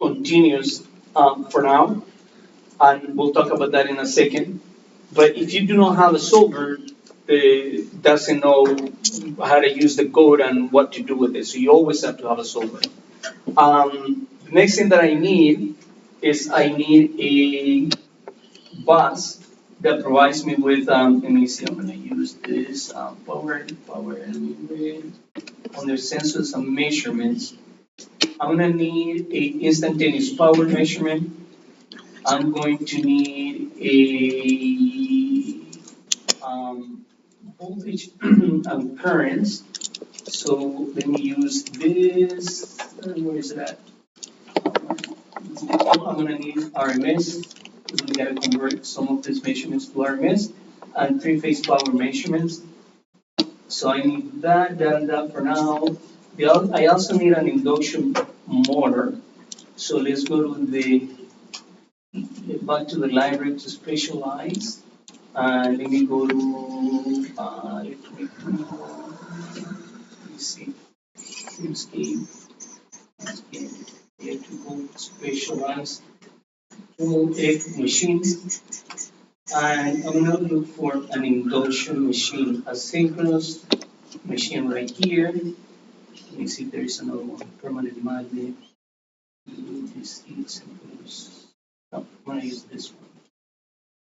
continuous for now, and we'll talk about that in a second. But if you do not have a solver, it doesn't know how to use the code and what to do with it. So you always have to have a solver. The next thing that I need is I need a bus that provides me with, let me see, I'm gonna use this power anyway. Under sensors and measurements, I'm gonna need a instantaneous power measurement. I'm going to need a voltage and currents. So let me use this. Where is it at? I'm going to need RMS. We got to convert some of these measurements to RMS and three-phase power measurements. So I need that for now. I also need an induction motor. So let's go to back to the library to specialize. Let me go to let me see. Electrical specialized machines. And I'm going to look for an induction machine, asynchronous machine right here. Let me see if there is another one. Permanent magnet. This is synchronous. No, I'm going to use this one.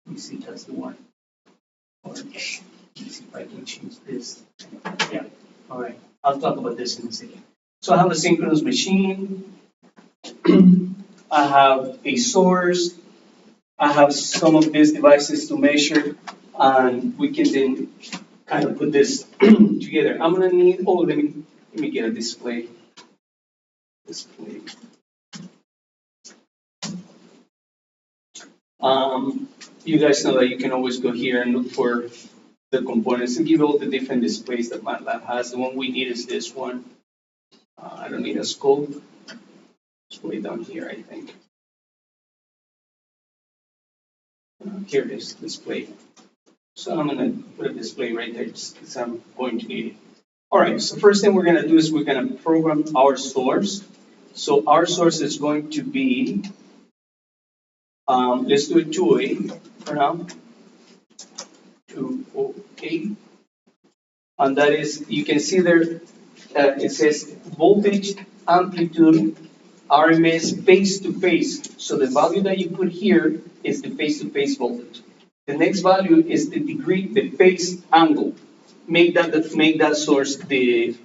Let me see if that's the one. Or let me see if I can change this. Yeah. All right. I'll talk about this in a second. So I have a synchronous machine. I have a source. I have some of these devices to measure, and we can then kind of put this together. I'm gonna need, let me get a display. You guys know that you can always go here and look for the components and give all the different displays that MATLAB has. The one we need is this one. I don't need a scope. It's way down here, I think. Here it is, display. So I'm going to put a display right there because I'm going to need it. All right, so first thing we're going to do is we're going to program our source. So our source is going to be, let's do it 208 for now. 208. And that is, you can see there, it says voltage, amplitude, RMS, phase-to-phase. So the value that you put here is the phase-to-phase voltage. The next value is the degree, the phase angle. Make that source the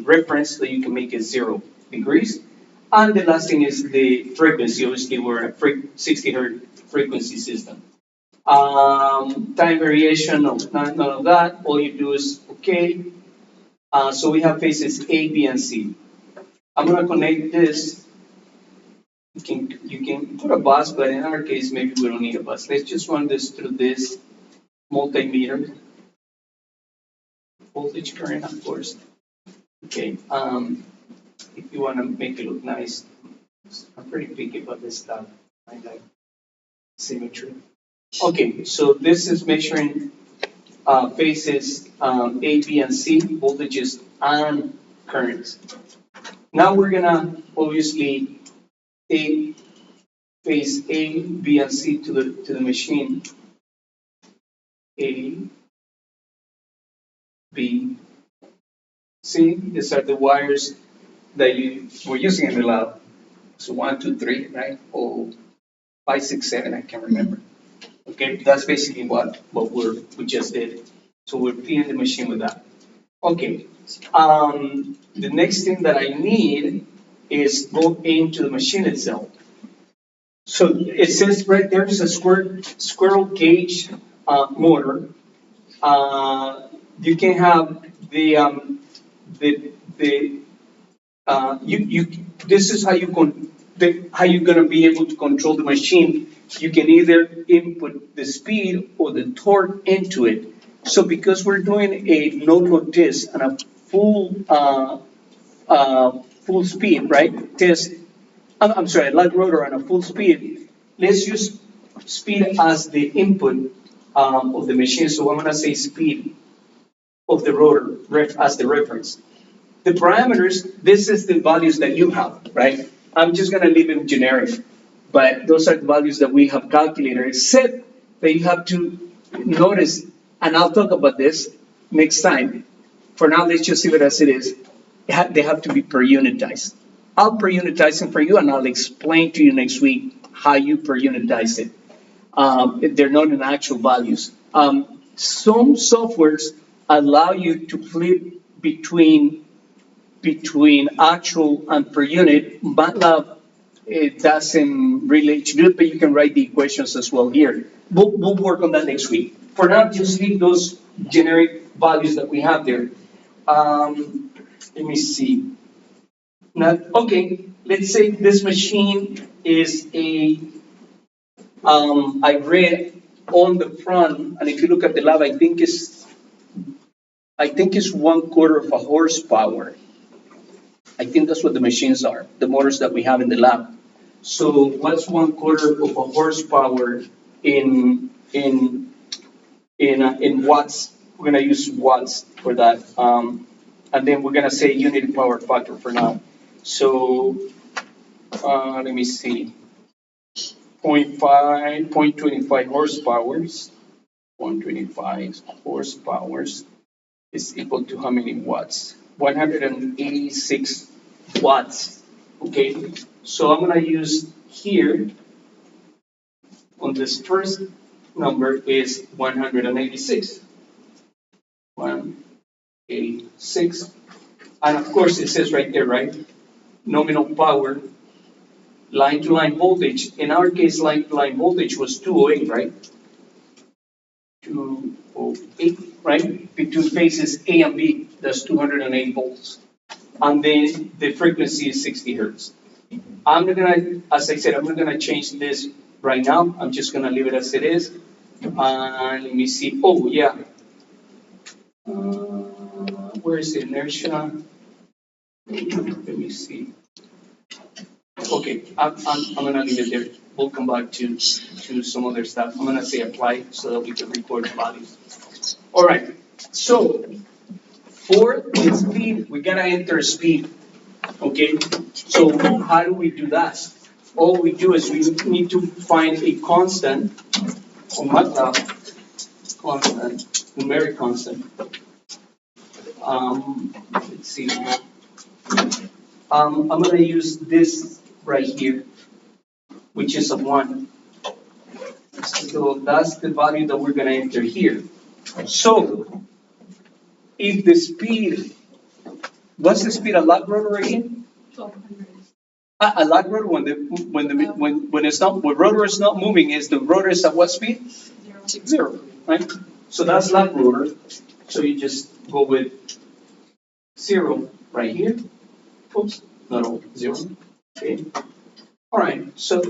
reference so you can make it 0 degrees. And the last thing is the frequency. Obviously, we're a 60 hertz frequency system. Time variation, none of that. All you do is OK. So we have phases A, B, and C. I'm going to connect this. You can put a bus, but in our case, maybe we don't need a bus. Let's just run this through this multimeter. Voltage current, of course. Okay. If you want to make it look nice, I'm pretty picky about this stuff. I like symmetry. Okay, so this is measuring phases A, B, and C, voltages and currents. Now we're gonna obviously take phase A, B, and C to the machine. A, B, C. These are the wires that you were using in the lab. So 1, 2, 3, right? Or 5, 6, 7. I can't remember. Okay, that's basically what we just did. So we're feeding the machine with that. Okay. The next thing that I need is go into the machine itself. So it says right there is a squirrel cage motor. You can have this is how you're gonna be able to control the machine. You can either input the speed or the torque into it. So because we're doing a no-load test and a full speed, right? Test. I'm sorry, light rotor and a full speed. Let's use speed as the input of the machine. So I'm gonna say speed of the rotor as the reference. The parameters, this is the values that you have, right? I'm just gonna leave it generic, but those are the values that we have calculated, except that you have to notice, and I'll talk about this next time. For now, let's just leave it as it is. They have to be per unitized. I'll per unitize them for you, and I'll explain to you next week how you per unitize it. They're not in actual values. Some softwares allow you to flip between actual and per unit. MATLAB, it doesn't really let you do it, but you can write the equations as well here. We'll work on that next week. For now, just leave those generic values that we have there. Let me see. Now, okay, let's say this machine is I read on the front, and if you look at the lab, I think it's 1/4 of a horsepower. I think that's what the machines are, the motors that we have in the lab. So what's 1/4 of a horsepower in watts? We're gonna use watts for that, and then we're gonna say unit power factor for now. So let me see, 0.25 horsepowers, 0.25 horsepowers is equal to how many watts? 186 watts. Okay, so I'm gonna use here on this first number is 186. 186. And of course it says right there, right? Nominal power, line to line voltage. In our case, line to line voltage was 208, right? 208, right? Between phases A and B, that's 208 volts. And then the frequency is 60 hertz. I'm not gonna, as I said, I'm not gonna change this right now. I'm just gonna leave it as it is. Let me see. Oh yeah. Where is the inertia? Let me see. Okay, I'm gonna leave it there. We'll come back to some other stuff. I'm gonna say apply so that we can record the values. All right. So for the speed, we gotta enter speed. Okay. So how do we do that? All we do is we need to find a constant on MATLAB, constant, numeric constant. Let's see. I'm gonna use this right here, which is a 1. So that's the value that we're gonna enter here. So if the speed, what's the speed of log rotor again? 1200. A log rotor when it's not, when rotor is not moving, is the rotor is at what speed? 0, right? So that's log rotor. So you just go with 0 right here. Oops, not all, 0. Okay. All right. So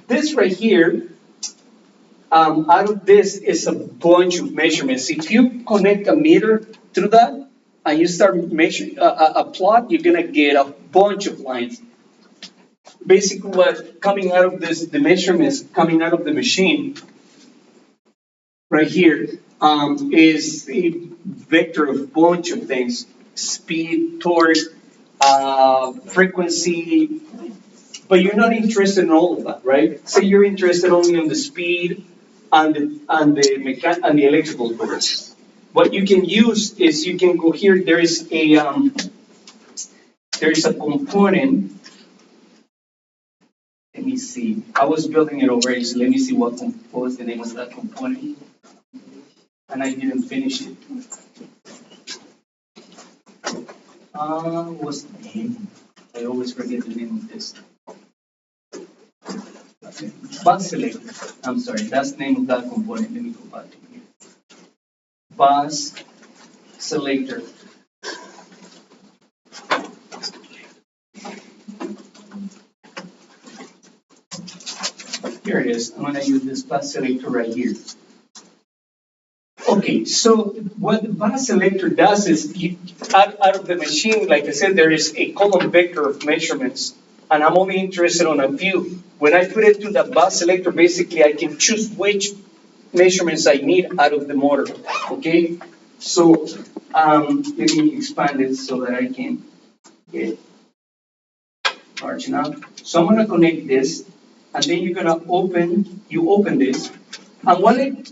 this right here, out of this is a bunch of measurements. If you connect a meter through that and you start measuring a plot, you're gonna get a bunch of lines. Basically, what coming out of this, the measurements coming out of the machine right here is a vector of a bunch of things: speed, torque, frequency. But you're not interested in all of that, right? Say you're interested only in the speed and the electrical torque. What you can use is you can go here. There is a component. Let me see. I was building it already, so let me see what was the name of that component. And I didn't finish it. What's the name? I always forget the name of this. Bus selector. I'm sorry, that's the name of that component. Let me go back to here. Bus selector. Here it is. I'm going to use this bus selector right here. Okay, so what the bus selector does is, out of the machine, like I said, there is a column vector of measurements, and I'm only interested on a few. When I put it to the bus selector, basically I can choose which measurements I need out of the motor. Okay, so let me expand it so that I can get. large enough. So I'm gonna connect this, and then you're gonna open this, and when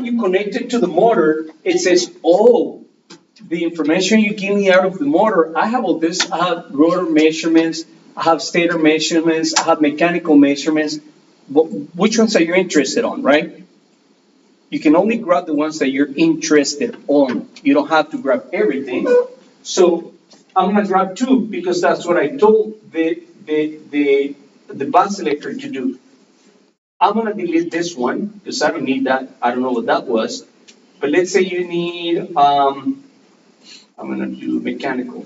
you connect it to the motor, it says, oh, the information you give me out of the motor, I have all this. I have rotor measurements, I have stator measurements, I have mechanical measurements. Which ones are you interested on, right? You can only grab the ones that you're interested on. You don't have to grab everything. So I'm gonna grab two because that's what I told the bus selector to do. I'm gonna delete this one because I don't need that. I don't know what that was. But let's say you need, I'm gonna do mechanical.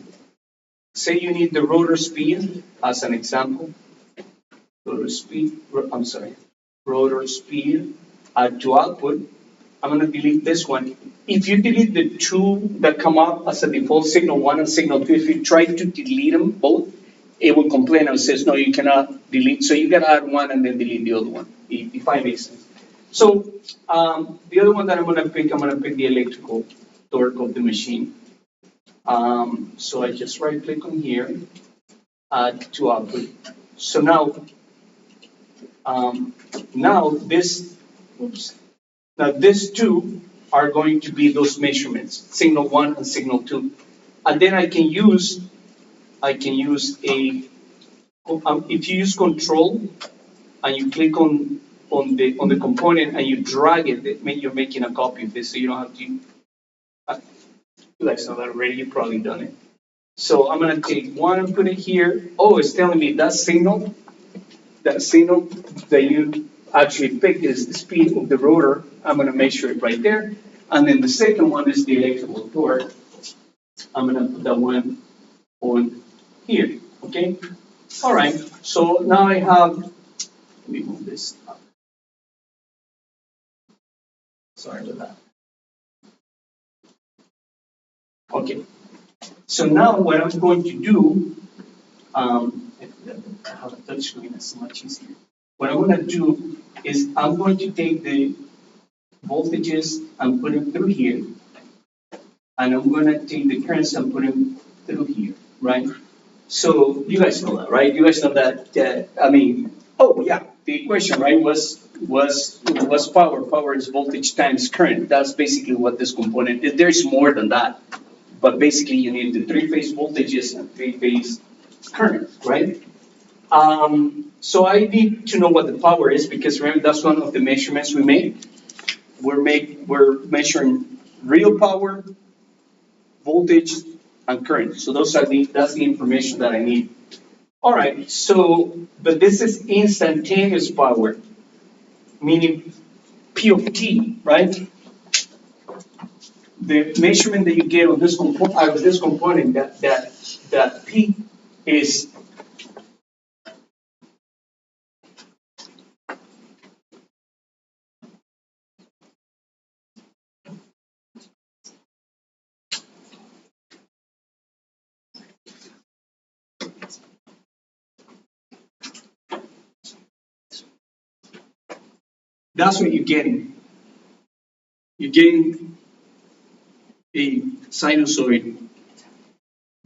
Say you need the rotor speed as an example. Rotor speed, I'm sorry, rotor speed to output. I'm gonna delete this one. If you delete the two that come up as a default signal 1 and signal 2, if you try to delete them both, it will complain and says, no, you cannot delete. So you gotta add one and then delete the other one, if I make sense. So the other one that I'm gonna pick the electrical torque of the machine. So I just right click on here, add to output. So now these two are going to be those measurements, signal 1 and signal 2. And then I can use if you use control and you click on the component and you drag it, you're making a copy of this, so you don't have to, you guys know that already, you've probably done it. So I'm gonna take one and put it here. Oh, it's telling me that signal that you actually picked is the speed of the rotor. I'm gonna measure it right there. And then the second one is the electrical torque. I'm gonna put that one on here, okay? All right, so now I have, let me move this up. Sorry about that. Okay, so now what I'm going to do, I have a touch screen, that's much easier. What I'm gonna do is I'm going to take the voltages and put them through here, and I'm gonna take the currents and put them through here, right? So you guys know that, right? You guys know that, I mean, oh yeah, the equation, right, was power. Power is voltage times current. That's basically what this component is. There's more than that, but basically you need the three-phase voltages and three-phase current, right? So I need to know what the power is because remember that's one of the measurements we made. We're measuring real power, voltage, and current. So that's the information that I need. All right, so, but this is instantaneous power, meaning P of T, right? The measurement that you get on this component, that P is that's what you're getting. You're getting a sinusoid.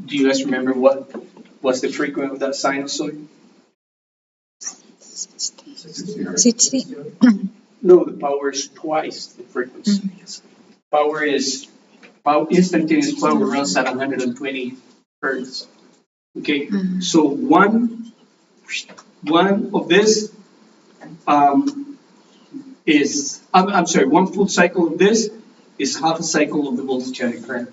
Do you guys remember what's the frequency of that sinusoid? 60. No, the power is twice the frequency. Power is instantaneous power runs at 120 hertz. Okay, so one of this is I'm sorry, one full cycle of this is half a cycle of the voltage and current.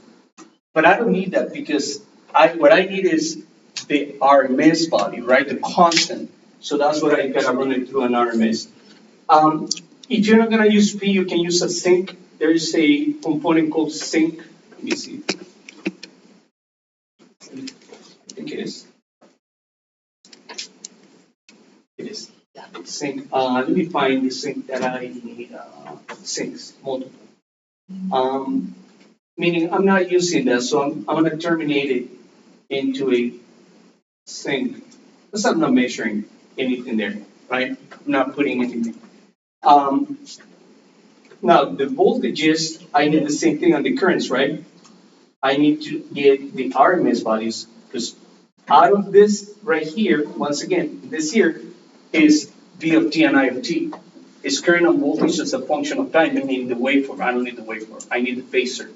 But I don't need that because what I need is the RMS value, right? The constant. So that's what I gotta run it through an RMS. If you're not gonna use P, you can use a sync. There is a component called sync. Let me see. I think it is. It is. Sync. Let me find the sync that I need. Syncs, multiple. Meaning I'm not using that, so I'm gonna terminate it into a sync. Because I'm not measuring anything there, right? I'm not putting anything. Now the voltages, I need the same thing on the currents, right? I need to get the RMS values because Out of this right here, once again, this here is V of t and I of t. Is current and voltage as a function of time, meaning the waveform. I don't need the waveform. I need the phasor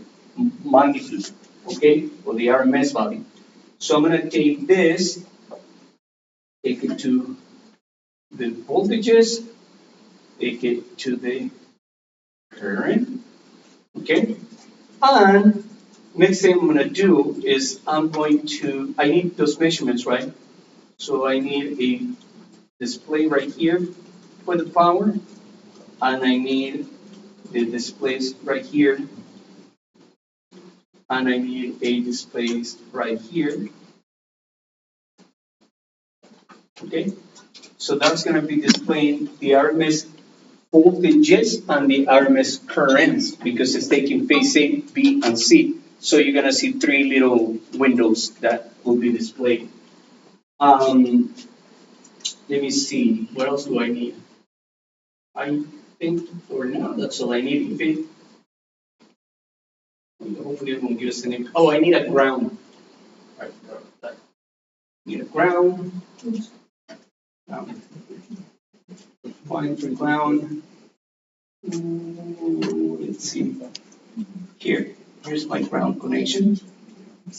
magnitude, okay, or the RMS value. So I'm going to take this, take it to the voltages, take it to the current, okay? And next thing I'm going to do is I need those measurements, right? So I need a display right here for the power, and I need the displays right here, and I need a displays right here, okay? So that's going to be displaying the RMS voltages and the RMS currents because it's taking phase A, B, and C. So you're going to see three little windows that will be displayed. Let me see, what else do I need? I think for now that's all I need. Hopefully it won't give us any. Oh, I need a ground. Right, need a ground. Fine for ground. Let's see. Here's my ground connection.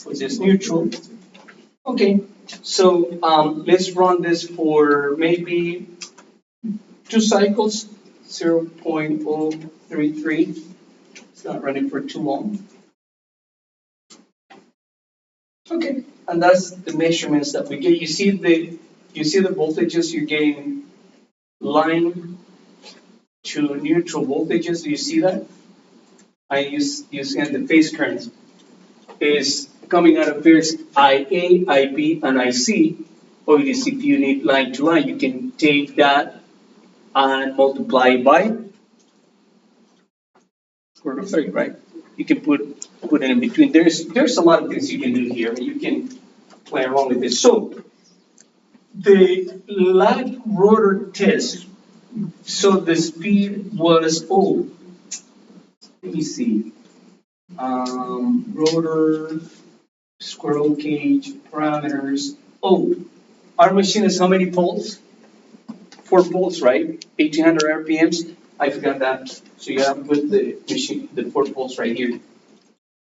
Which is neutral. Okay, so let's run this for maybe 2 cycles, 0.033. It's not running for too long. Okay, and that's the measurements that we get. You see the voltages you're getting line to neutral voltages. Do you see that? You see the phase currents is coming out of pairs IA, IB, and IC. Or if you need line to line, you can take that and multiply by square root of 3, right? You can put it in between. There's a lot of things you can do here. You can play around with this. So the lag rotor test. So the speed was let me see. Rotor, squirrel cage, parameters. Our machine is how many poles? 4 poles, right? 1800 RPMs. I forgot that. So you have to put the machine, the 4 poles right here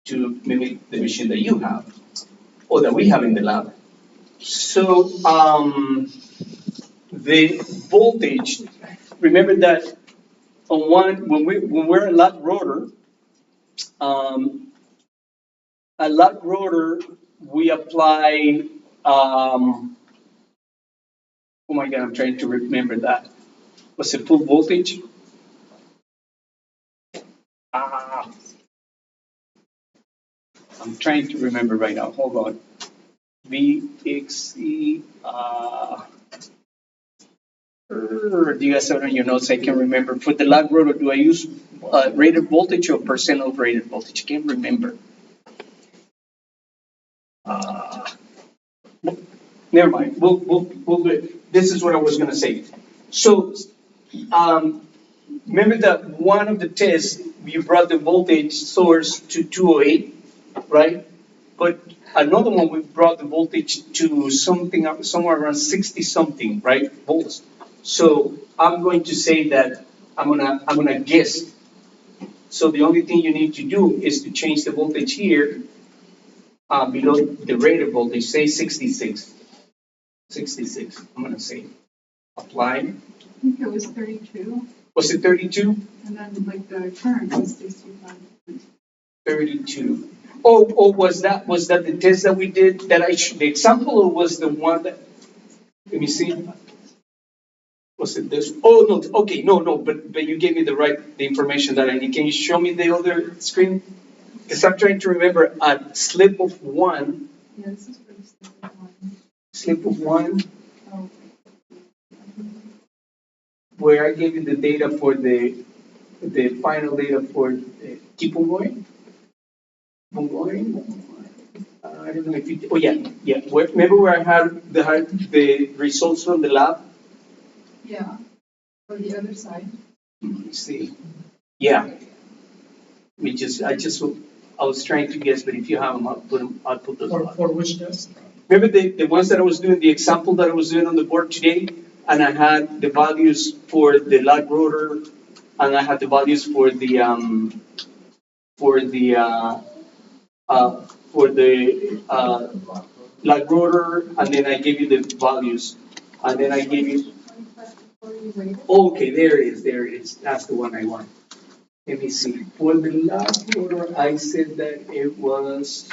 to mimic the machine that you have, or that we have in the lab. So the voltage. Remember that when we're a lat rotor, we apply. Oh my God, I'm trying to remember that. Was it full voltage? I'm trying to remember right now. Hold on. VXE. Do you guys have it on your notes? I can remember. For the lag rotor, do I use rated voltage or percent of rated voltage? I can't remember. Never mind. We'll do it. This is what I was going to say. So, remember that one of the tests, you brought the voltage source to 208, right? But another one, we brought the voltage to somewhere around 60 something, right? Volts. So I'm going to say that I'm gonna guess. So the only thing you need to do is to change the voltage here below the rated voltage, say 66. 66. I'm gonna say apply. I think it was 32. Was it 32? And then like the current was 65. 32. Oh, was that the test that we did the example, or was the one that, let me see. Was it this? Oh no, okay, no, but you gave me the information that I need. Can you show me the other screen? Because I'm trying to remember a slip of 1. Yeah, this is for the slip of 1. Slip of 1. Oh. Where I gave you the data for the final data for keep on going. I don't know if you. Oh yeah. Remember where I had the results from the lab? Yeah. For the other side. Let's see. Yeah. I was trying to guess, but if you have them, I'll put those. For which test? Remember the ones that I was doing, the example that I was doing on the board today? And I had the values for the lag rotor, and I had the values for the, for the, uh, for the, lag rotor, and then I gave you the values. And then I gave you, okay, there it is. That's the one I want. Let me see. For the lag rotor, I said that it was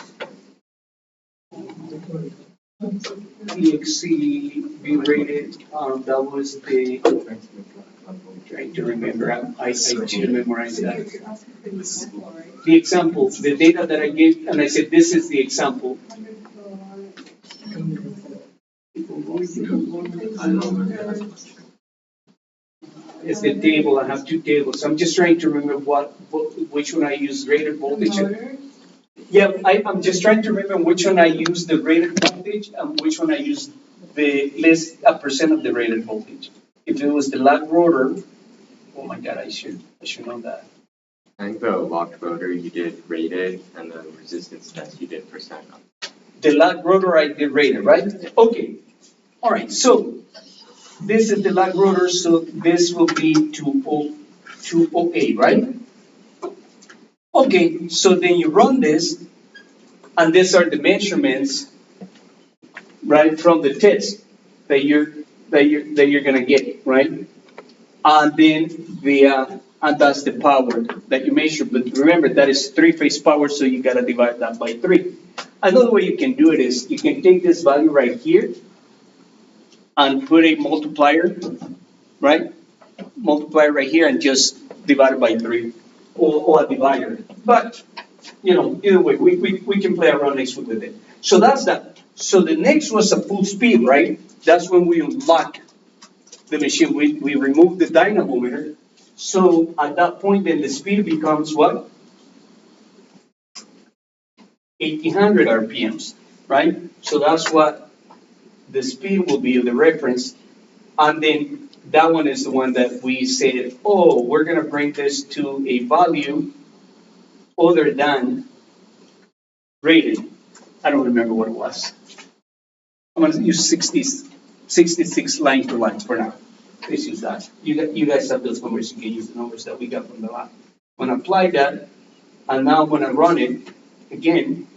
EXC be rated, that was the, trying to remember, I should memorize that. The example, the data that I gave, and I said, this is the example. It's the table, I have two tables. I'm just trying to remember which one I use rated voltage. Yeah, I'm just trying to remember which one I use the rated voltage and which one I use the less a percent of the rated voltage. If it was the lag rotor, oh my God, I should know that. I think the locked rotor you did rated, and the resistance test you did percent. The lag rotor I did rated, right? Okay. All right. So this is the lag rotor. So this will be 208, right? Okay. So then you run this, and these are the measurements, right, from the test that you're gonna get, right? And then and that's the power that you measure. But remember, that is three-phase power, so you gotta divide that by 3. Another way you can do it is you can take this value right here and put a multiplier, right? Multiplier right here and just divide it by 3, or a divider. But either way, we can play around next week with it. So that's that. So the next was a full speed, right? That's when we unlock the machine. We remove the dynamometer. So at that point, then the speed becomes what? 1800 RPMs, right? So that's what the speed will be, the reference. And then that one is the one that we said, oh, we're going to bring this to a value other than rated. I don't remember what it was. I'm going to use 66 line to line for now. Let's use that. You guys have those numbers. You can use the numbers that we got from the lab. I'm going to apply that, and now I'm going to run it again,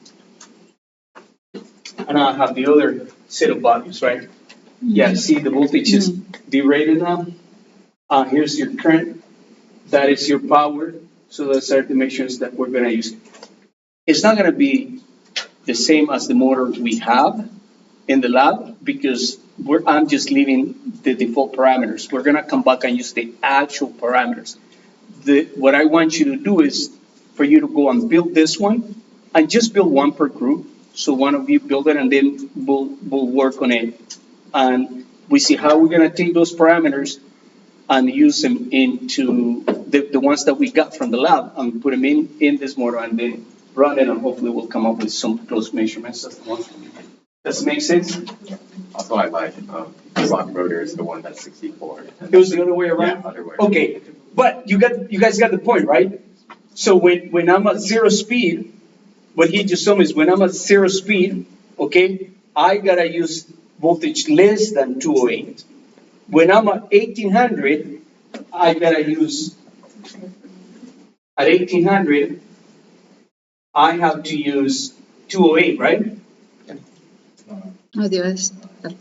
and I'll have the other set of values, right? Yeah, see the voltage is derated now. Here's your current. That is your power. So those are the measures that we're going to use. It's not going to be the same as the motor we have in the lab because I'm just leaving the default parameters. We're going to come back and use the actual parameters. What I want you to do is for you to go and build this one and just build one per group. So one of you build it and then we'll work on it. And we see how we're going to take those parameters and use them into the ones that we got from the lab and put them in this motor and then run it, and hopefully we'll come up with some close measurements. That's the ones that we did. Does it make sense? Also, I like the locked rotor is the one that's 64. It was the other way around? Yeah, other way. Okay, but you guys got the point, right? So when I'm at 0 speed, what he just told me is when I'm at 0 speed, okay, I gotta use voltage less than 208. When I'm at 1800, I gotta use, at 1800, I have to use 208, right? Oh, Dios.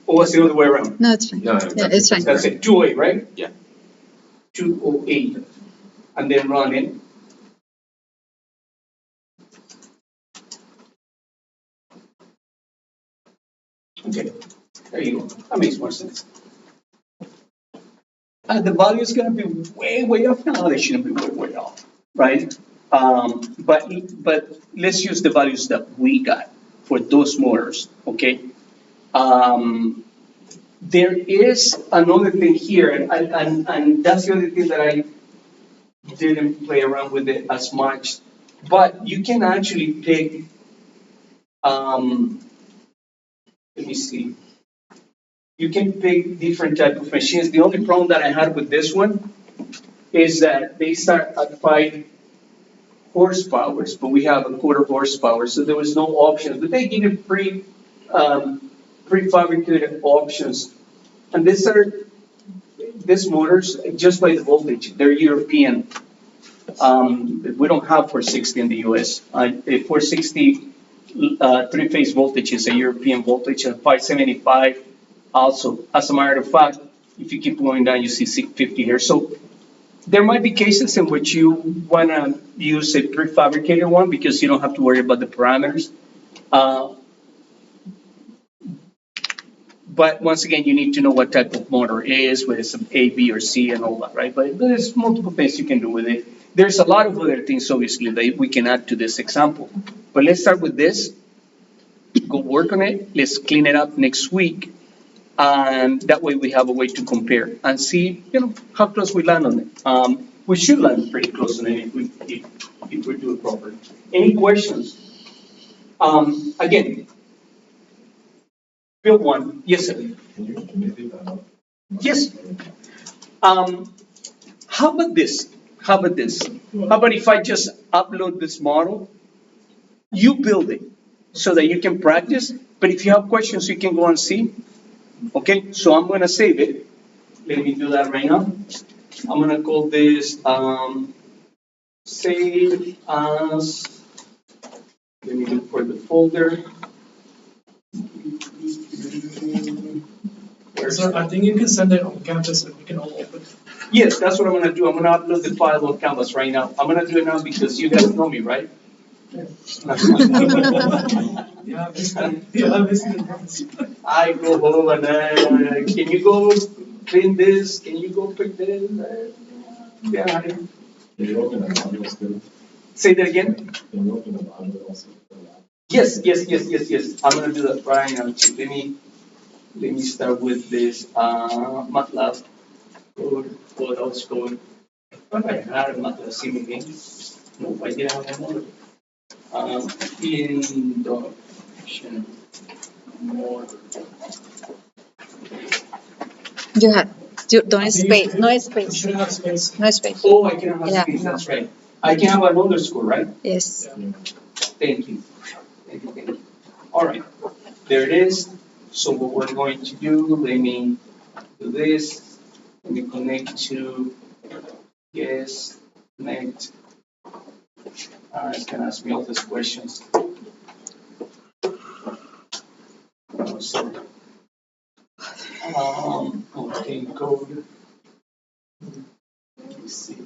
Or was it the other way around? No, it's fine. No, Yeah, it's fine. That's it, 208, right? Yeah. 208, and then run it. Okay, there you go. That makes more sense. The value is going to be way off. No, they shouldn't be way off, right? But let's use the values that we got for those motors, okay? There is another thing here, and that's the other thing that I didn't play around with it as much. But you can actually pick, let me see. You can pick different type of machines. The only problem that I had with this one is that they start at 5 horsepower, but we have a 1/4 horsepower, so there was no options. But they give you free prefabricated options. And these motors, just by the voltage, they're European. We don't have 460 in the US. A 460 three-phase voltage is a European voltage, and 575 also. As a matter of fact, if you keep going down, you see 650 here. So there might be cases in which you want to use a prefabricated one because you don't have to worry about the parameters. But once again, you need to know what type of motor it is, whether it's an A, B, or C, and all that, right? But there's multiple things you can do with it. There's a lot of other things, obviously, that we can add to this example. But let's start with this. Go work on it. Let's clean it up next week. And that way we have a way to compare and see, how close we land on it. We should land pretty close on it if we do it properly. Any questions? Again, Bill 1, yes, sir. Can you leave that up? Yes. How about this? How about if I just upload this model? You build it so that you can practice, but if you have questions, you can go and see. Okay, so I'm going to save it. Let me do that right now. I'm going to call this save as, let me look for the folder. Sir, I think you can send it on campus and we can all open it. Yes, that's what I'm going to do. I'm going to upload the file on Canvas right now. I'm going to do it now because you guys know me, right? Yeah, I go home and can you go clean this? Can you go pick this? Yeah. Can you open a module too? Say that again? Can you open a module also? Yes. I'm gonna do that right now. Let me start with this MATLAB code. Else code. What I had a MATLAB sim again? No, I didn't have another. Induction motor. You have, don't space, no You space, should have space. no space. Oh, I can have Yeah. space. That's right. I can have an underscore, right? Yes. Thank you. All right, there it is. So what we're going to do, let me do this. Let me connect to guest connect. It's gonna ask me all these questions. Oh, sorry. Okay, code. Let me see.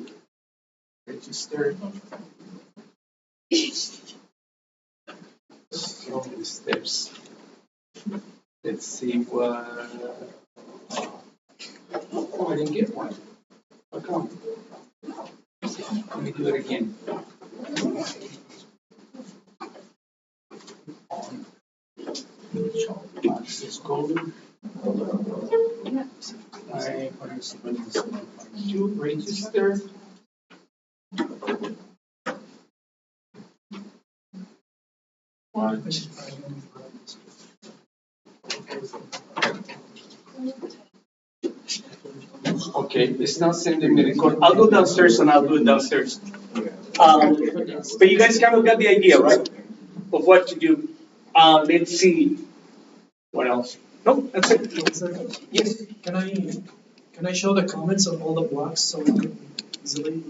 Register. So many steps. Let's see what. Oh, I didn't get one. How come? Let me do it again. Access code. You register. One. Okay, it's not sending me the code. I'll go downstairs and I'll do it downstairs. But you guys kind of got the idea, right? Of what to do. Let's see. What else? No, that's it. Sir, Yes. can I show the comments of all the blocks so we can easily